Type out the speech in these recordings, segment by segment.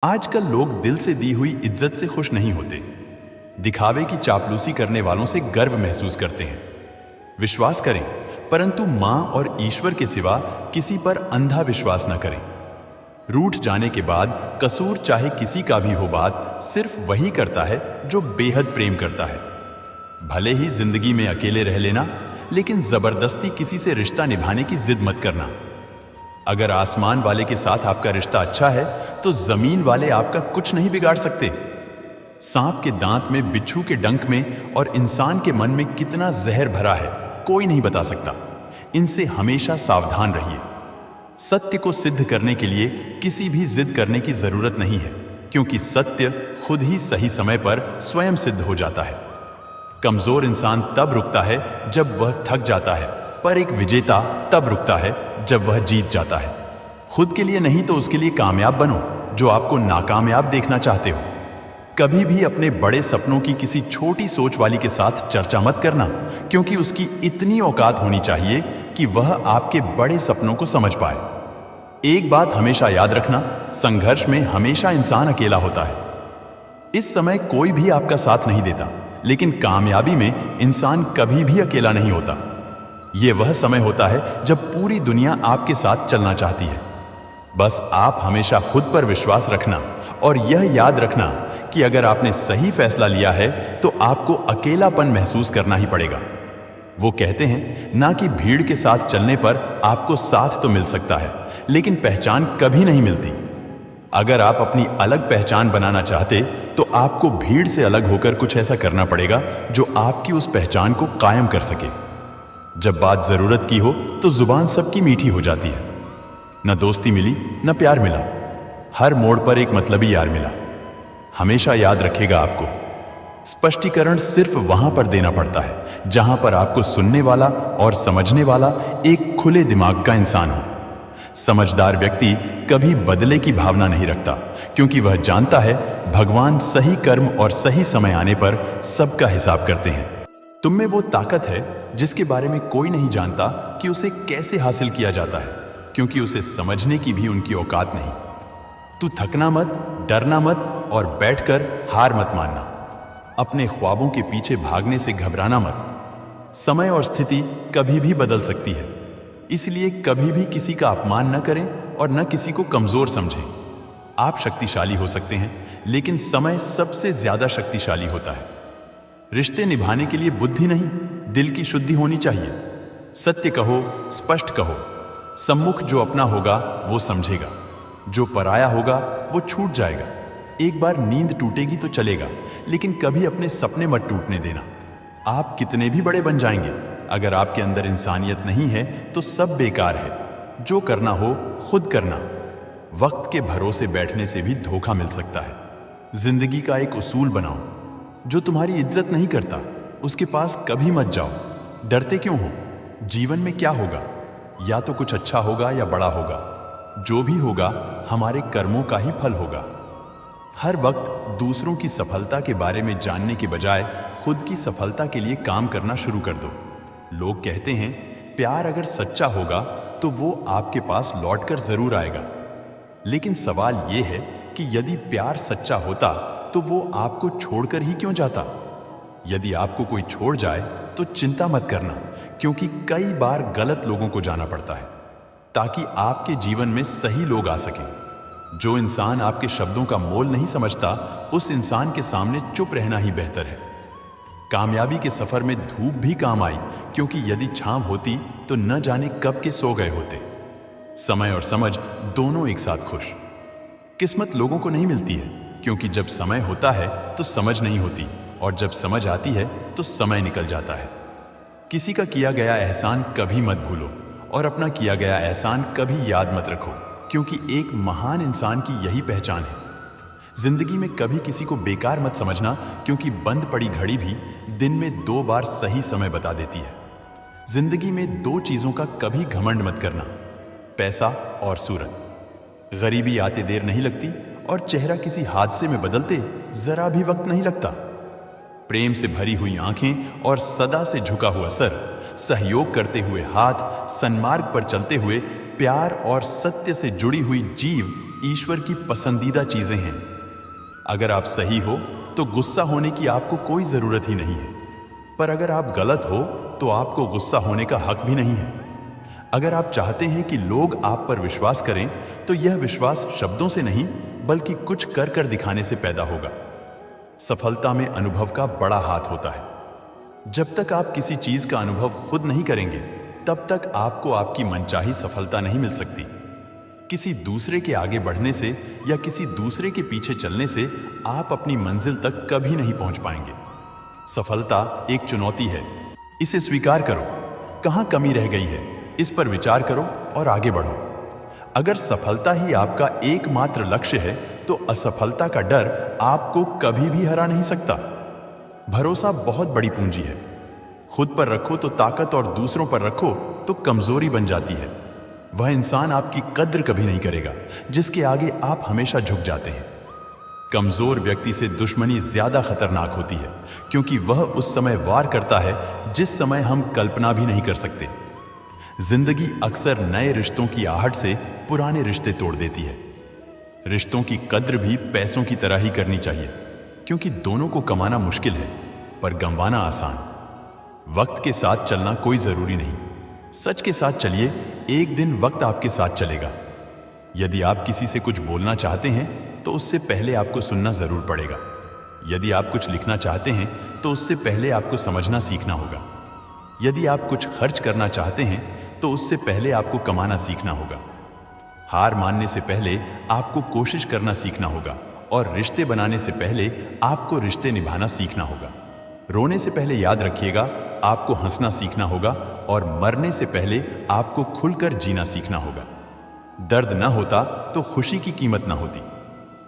आजकल लोग दिल से दी हुई इज्जत से खुश नहीं होते। दिखावे की चापलूसी करने वालों से गर्व महसूस करते हैं। विश्वास करें, परंतु मां और ईश्वर के सिवा किसी पर अंधा विश्वास न करें। रूठ जाने के बाद कसूर चाहे किसी का भी हो, बात सिर्फ वही करता है जो बेहद प्रेम करता है। भले ही जिंदगी में अकेले रह लेना, लेकिन जबरदस्ती किसी से रिश्ता निभाने की जिद मत करना। अगर आसमान वाले के साथ आपका रिश्ता अच्छा है, तो जमीन वाले आपका कुछ नहीं बिगाड़ सकते। सांप के दांत में, बिच्छू के डंक में और इंसान के मन में कितना जहर भरा है, कोई नहीं बता सकता। इनसे हमेशा सावधान रहिए। सत्य को सिद्ध करने के लिए किसी भी जिद करने की जरूरत नहीं है, क्योंकि सत्य खुद ही सही समय पर स्वयं सिद्ध हो जाता है। कमजोर इंसान तब रुकता है जब वह थक जाता है, पर एक विजेता तब रुकता है जब वह जीत जाता है। खुद के लिए नहीं तो उसके लिए कामयाब बनो, जो आपको नाकामयाब देखना चाहते हो। कभी भी अपने बड़े सपनों की किसी छोटी सोच वाली के साथ चर्चा मत करना, क्योंकि उसकी इतनी औकात होनी चाहिए कि वह आपके बड़े सपनों को समझ पाए। एक बात हमेशा याद रखना, संघर्ष में हमेशा इंसान अकेला होता है। इस समय कोई भी आपका साथ नहीं देता, लेकिन कामयाबी में इंसान कभी भी अकेला नहीं होता। यह वह समय होता है जब पूरी दुनिया आपके साथ चलना चाहती है। बस आप हमेशा खुद पर विश्वास रखना और यह याद रखना कि अगर आपने सही फैसला लिया है तो आपको अकेलापन महसूस करना ही पड़ेगा। वो कहते हैं ना कि भीड़ के साथ चलने पर आपको साथ तो मिल सकता है, लेकिन पहचान कभी नहीं मिलती। अगर आप अपनी अलग पहचान बनाना चाहते तो आपको भीड़ से अलग होकर कुछ ऐसा करना पड़ेगा जो आपकी उस पहचान को कायम कर सके। जब बात जरूरत की हो तो जुबान सबकी मीठी हो जाती है। न दोस्ती मिली न प्यार मिला, हर मोड़ पर एक मतलबी यार मिला। हमेशा याद रखेगा, आपको स्पष्टीकरण सिर्फ वहां पर देना पड़ता है जहां पर आपको सुनने वाला और समझने वाला एक खुले दिमाग का इंसान हो। समझदार व्यक्ति कभी बदले की भावना नहीं रखता, क्योंकि वह जानता है भगवान सही कर्म और सही समय आने पर सबका हिसाब करते हैं। तुम में वो ताकत है जिसके बारे में कोई नहीं जानता कि उसे कैसे हासिल किया जाता है, क्योंकि उसे समझने की भी उनकी औकात नहीं। तू थकना मत, डरना मत और बैठकर हार मत मानना। अपने ख्वाबों के पीछे भागने से घबराना मत। समय और स्थिति कभी भी बदल सकती है, इसलिए कभी भी किसी का अपमान न करें और न किसी को कमजोर समझें। आप शक्तिशाली हो सकते हैं, लेकिन समय सबसे ज्यादा शक्तिशाली होता है। रिश्ते निभाने के लिए बुद्धि नहीं, दिल की शुद्धि होनी चाहिए। सत्य कहो, स्पष्ट कहो। सम्मुख जो अपना होगा वो समझेगा, जो पराया होगा वो छूट जाएगा। एक बार नींद टूटेगी तो चलेगा, लेकिन कभी अपने सपने मत टूटने देना। आप कितने भी बड़े बन जाएंगे, अगर आपके अंदर इंसानियत नहीं है तो सब बेकार है। जो करना हो खुद करना। वक्त के भरोसे बैठने से भी धोखा मिल सकता है। जिंदगी का एक उसूल बनाओ, जो तुम्हारी इज्जत नहीं करता उसके पास कभी मत जाओ। डरते क्यों हो? जीवन में क्या होगा? या तो कुछ अच्छा होगा या बड़ा होगा। जो भी होगा हमारे कर्मों का ही फल होगा। हर वक्त दूसरों की सफलता के बारे में जानने के बजाय खुद की सफलता के लिए काम करना शुरू कर दो। लोग कहते हैं प्यार अगर सच्चा होगा तो वो आपके पास लौटकर जरूर आएगा, लेकिन सवाल यह है कि यदि प्यार सच्चा होता तो वो आपको छोड़कर ही क्यों जाता? यदि आपको कोई छोड़ जाए तो चिंता मत करना, क्योंकि कई बार गलत लोगों को जाना पड़ता है ताकि आपके जीवन में सही लोग आ सकें। जो इंसान आपके शब्दों का मोल नहीं समझता, उस इंसान के सामने चुप रहना ही बेहतर है। कामयाबी के सफर में धूप भी काम आई, क्योंकि यदि छांव होती तो न जाने कब के सो गए होते। समय और समझ दोनों एक साथ खुश। किस्मत लोगों को नहीं मिलती है, क्योंकि जब समय होता है तो समझ नहीं होती, और जब समझ आती है तो समय निकल जाता है। किसी का किया गया एहसान कभी मत भूलो और अपना किया गया एहसान कभी याद मत रखो, क्योंकि एक महान इंसान की यही पहचान है। जिंदगी में कभी किसी को बेकार मत समझना, क्योंकि बंद पड़ी घड़ी भी दिन में 2 बार सही समय बता देती है। जिंदगी में 2 चीजों का कभी घमंड मत करना, पैसा और सूरत। गरीबी आते देर नहीं लगती और चेहरा किसी हादसे में बदलते जरा भी वक्त नहीं लगता। प्रेम से भरी हुई आंखें और सदा से झुका हुआ सर, सहयोग करते हुए हाथ, सन्मार्ग पर चलते हुए प्यार और सत्य से जुड़ी हुई जीव ईश्वर की पसंदीदा चीजें हैं। अगर आप सही हो तो गुस्सा होने की आपको कोई जरूरत ही नहीं है, पर अगर आप गलत हो तो आपको गुस्सा होने का हक भी नहीं है। अगर आप चाहते हैं कि लोग आप पर विश्वास करें तो यह विश्वास शब्दों से नहीं बल्कि कुछ कर कर दिखाने से पैदा होगा। सफलता में अनुभव का बड़ा हाथ होता है। जब तक आप किसी चीज का अनुभव खुद नहीं करेंगे तब तक आपको आपकी मनचाही सफलता नहीं मिल सकती। किसी दूसरे के आगे बढ़ने से या किसी दूसरे के पीछे चलने से आप अपनी मंजिल तक कभी नहीं पहुंच पाएंगे। सफलता एक चुनौती है, इसे स्वीकार करो। कहां कमी रह गई है इस पर विचार करो और आगे बढ़ो। अगर सफलता ही आपका एकमात्र लक्ष्य है तो असफलता का डर आपको कभी भी हरा नहीं सकता। भरोसा बहुत बड़ी पूंजी है। खुद पर रखो तो ताकत और दूसरों पर रखो तो कमजोरी बन जाती है। वह इंसान आपकी कद्र कभी नहीं करेगा जिसके आगे आप हमेशा झुक जाते हैं। कमजोर व्यक्ति से दुश्मनी ज्यादा खतरनाक होती है क्योंकि वह उस समय वार करता है जिस समय हम कल्पना भी नहीं कर सकते। जिंदगी अक्सर नए रिश्तों की आहट से पुराने रिश्ते तोड़ देती है। रिश्तों की कद्र भी पैसों की तरह ही करनी चाहिए क्योंकि दोनों को कमाना मुश्किल है पर गंवाना आसान। वक्त के साथ चलना कोई जरूरी नहीं, सच के साथ चलिए, एक दिन वक्त आपके साथ चलेगा। यदि आप किसी से कुछ बोलना चाहते हैं तो उससे पहले आपको सुनना जरूर पड़ेगा। यदि आप कुछ लिखना चाहते हैं तो उससे पहले आपको समझना सीखना होगा। यदि आप कुछ खर्च करना चाहते हैं तो उससे पहले आपको कमाना सीखना होगा। हार मानने से पहले आपको कोशिश करना सीखना होगा और रिश्ते बनाने से पहले आपको रिश्ते निभाना सीखना होगा। रोने से पहले याद रखिएगा आपको हंसना सीखना होगा और मरने से पहले आपको खुलकर जीना सीखना होगा। दर्द न होता तो खुशी की कीमत न होती।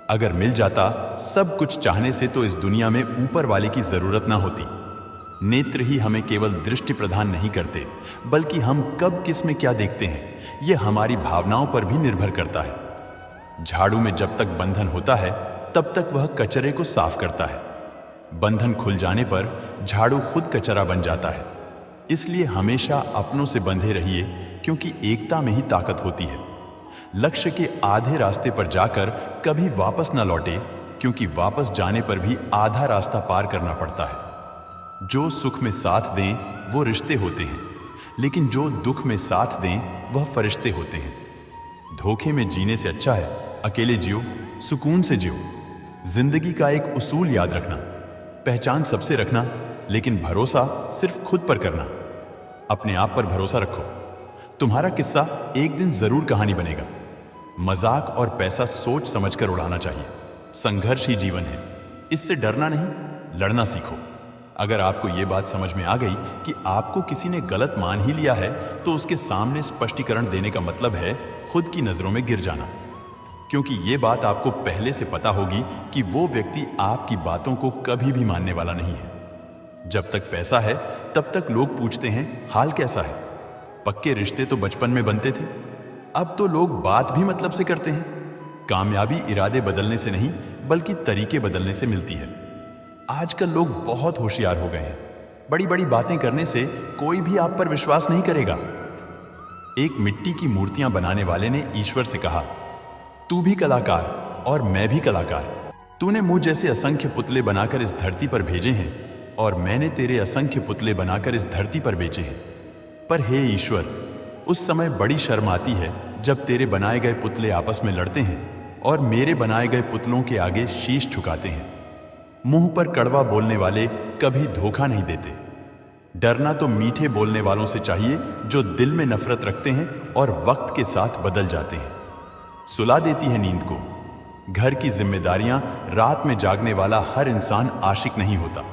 अगर मिल जाता सब कुछ चाहने से तो इस दुनिया में ऊपर वाले की जरूरत न होती। नेत्र ही हमें केवल दृष्टि प्रदान नहीं करते बल्कि हम कब किस में क्या देखते हैं यह हमारी भावनाओं पर भी निर्भर करता है। झाड़ू में जब तक बंधन होता है तब तक वह कचरे को साफ करता है। बंधन खुल जाने पर झाड़ू खुद कचरा बन जाता है। इसलिए हमेशा अपनों से बंधे रहिए क्योंकि एकता में ही ताकत होती है। लक्ष्य के आधे रास्ते पर जाकर कभी वापस न लौटे क्योंकि वापस जाने पर भी आधा रास्ता पार करना पड़ता है। जो सुख में साथ दें वो रिश्ते होते हैं, लेकिन जो दुख में साथ दें वह फरिश्ते होते हैं। धोखे में जीने से अच्छा है अकेले जियो, सुकून से जियो। जिंदगी का एक उसूल याद रखना, पहचान सबसे रखना लेकिन भरोसा सिर्फ खुद पर करना। अपने आप पर भरोसा रखो। तुम्हारा किस्सा एक दिन जरूर कहानी बनेगा। मजाक और पैसा सोच समझकर उड़ाना चाहिए। संघर्ष ही जीवन है, इससे डरना नहीं लड़ना सीखो। अगर आपको ये बात समझ में आ गई कि आपको किसी ने गलत मान ही लिया है तो उसके सामने स्पष्टीकरण देने का मतलब है खुद की नजरों में गिर जाना, क्योंकि ये बात आपको पहले से पता होगी कि वो व्यक्ति आपकी बातों को कभी भी मानने वाला नहीं है। जब तक पैसा है तब तक लोग पूछते हैं हाल कैसा है। पक्के रिश्ते तो बचपन में बनते थे, अब तो लोग बात भी मतलब से करते हैं। कामयाबी इरादे बदलने से नहीं बल्कि तरीके बदलने से मिलती है। आजकल लोग बहुत होशियार हो गए हैं। बड़ी बड़ी बातें करने से कोई भी आप पर विश्वास नहीं करेगा। एक मिट्टी की मूर्तियां बनाने वाले ने ईश्वर से कहा, तू भी कलाकार और मैं भी कलाकार। तूने मुझ जैसे असंख्य पुतले बनाकर इस धरती पर भेजे हैं और मैंने तेरे असंख्य पुतले बनाकर इस धरती पर बेचे हैं। पर हे ईश्वर, उस समय बड़ी शर्म आती है जब तेरे बनाए गए पुतले आपस में लड़ते हैं और मेरे बनाए गए पुतलों के आगे शीश झुकाते हैं। मुंह पर कड़वा बोलने वाले कभी धोखा नहीं देते। डरना तो मीठे बोलने वालों से चाहिए जो दिल में नफरत रखते हैं और वक्त के साथ बदल जाते हैं। सुला देती है नींद को। घर की जिम्मेदारियां रात में जागने वाला हर इंसान आशिक नहीं होता।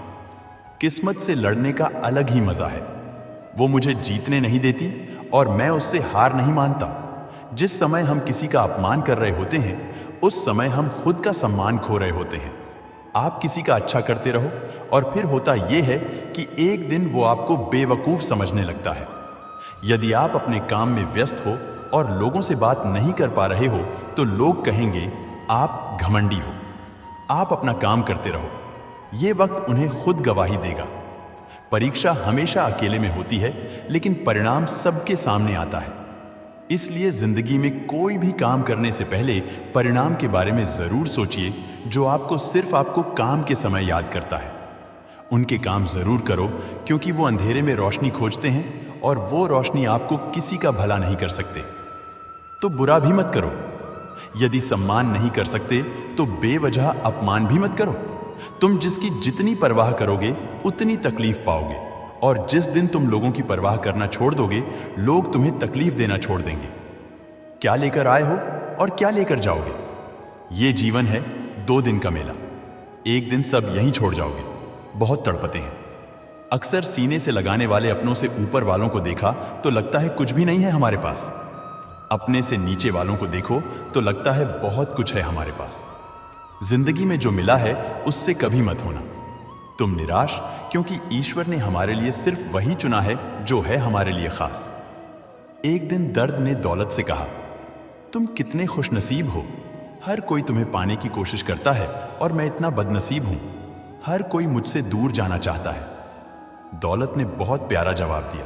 किस्मत से लड़ने का अलग ही मजा है। वो मुझे जीतने नहीं देती और मैं उससे हार नहीं मानता। जिस समय हम किसी का अपमान कर रहे होते हैं उस समय हम खुद का सम्मान खो रहे होते हैं। आप किसी का अच्छा करते रहो और फिर होता यह है कि एक दिन वो आपको बेवकूफ समझने लगता है। यदि आप अपने काम में व्यस्त हो और लोगों से बात नहीं कर पा रहे हो तो लोग कहेंगे आप घमंडी हो। आप अपना काम करते रहो, ये वक्त उन्हें खुद गवाही देगा। परीक्षा हमेशा अकेले में होती है लेकिन परिणाम सबके सामने आता है। इसलिए जिंदगी में कोई भी काम करने से पहले परिणाम के बारे में जरूर सोचिए, जो आपको सिर्फ आपको काम के समय याद करता है। उनके काम जरूर करो, क्योंकि वो अंधेरे में रोशनी खोजते हैं और वो रोशनी आपको किसी का भला नहीं कर सकते। तो बुरा भी मत करो। यदि सम्मान नहीं कर सकते तो बेवजह अपमान भी मत करो। तुम जिसकी जितनी परवाह करोगे उतनी तकलीफ पाओगे, और जिस दिन तुम लोगों की परवाह करना छोड़ दोगे, लोग तुम्हें तकलीफ देना छोड़ देंगे। क्या लेकर आए हो और क्या लेकर जाओगे? ये जीवन है 2 दिन का मेला। एक दिन सब यहीं छोड़ जाओगे। बहुत तड़पते हैं। अक्सर सीने से लगाने वाले अपनों से ऊपर वालों को देखा तो लगता है कुछ भी नहीं है हमारे पास। अपने से नीचे वालों को देखो तो लगता है बहुत कुछ है हमारे पास। जिंदगी में जो मिला है उससे कभी मत होना तुम निराश, क्योंकि ईश्वर ने हमारे लिए सिर्फ वही चुना है जो है हमारे लिए खास। एक दिन दर्द ने दौलत से कहा, तुम कितने खुशनसीब हो। हर कोई तुम्हें पाने की कोशिश करता है और मैं इतना बदनसीब हूं। हर कोई मुझसे दूर जाना चाहता है। दौलत ने बहुत प्यारा जवाब दिया,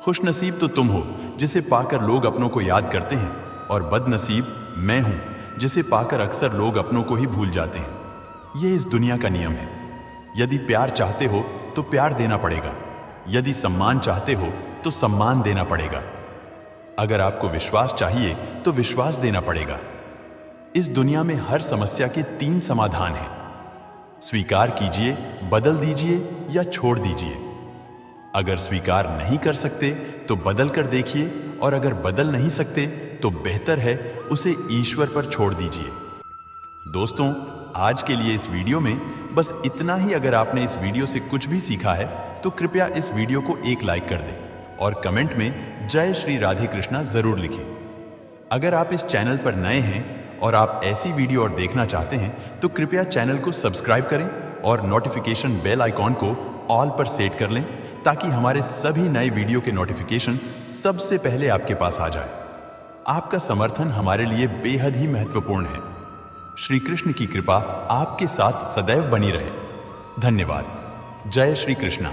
खुशनसीब तो तुम हो जिसे पाकर लोग अपनों को याद करते हैं, और बदनसीब मैं हूं जिसे पाकर अक्सर लोग अपनों को ही भूल जाते हैं। यह इस दुनिया का नियम है। यदि प्यार चाहते हो तो प्यार देना पड़ेगा। यदि सम्मान चाहते हो तो सम्मान देना पड़ेगा। अगर आपको विश्वास चाहिए तो विश्वास देना पड़ेगा। इस दुनिया में हर समस्या के 3 समाधान हैं। स्वीकार कीजिए, बदल दीजिए या छोड़ दीजिए। अगर स्वीकार नहीं कर सकते तो बदल कर देखिए, और अगर बदल नहीं सकते तो बेहतर है उसे ईश्वर पर छोड़ दीजिए। दोस्तों, आज के लिए इस वीडियो में बस इतना ही। अगर आपने इस वीडियो से कुछ भी सीखा है तो कृपया इस वीडियो को एक लाइक कर दें और कमेंट में जय श्री राधे कृष्णा जरूर लिखें। अगर आप इस चैनल पर नए हैं और आप ऐसी वीडियो और देखना चाहते हैं तो कृपया चैनल को सब्सक्राइब करें और नोटिफिकेशन बेल आइकॉन को ऑल पर सेट कर लें, ताकि हमारे सभी नए वीडियो के नोटिफिकेशन सबसे पहले आपके पास आ जाए। आपका समर्थन हमारे लिए बेहद ही महत्वपूर्ण है। श्री कृष्ण की कृपा आपके साथ सदैव बनी रहे। धन्यवाद। जय श्री कृष्णा।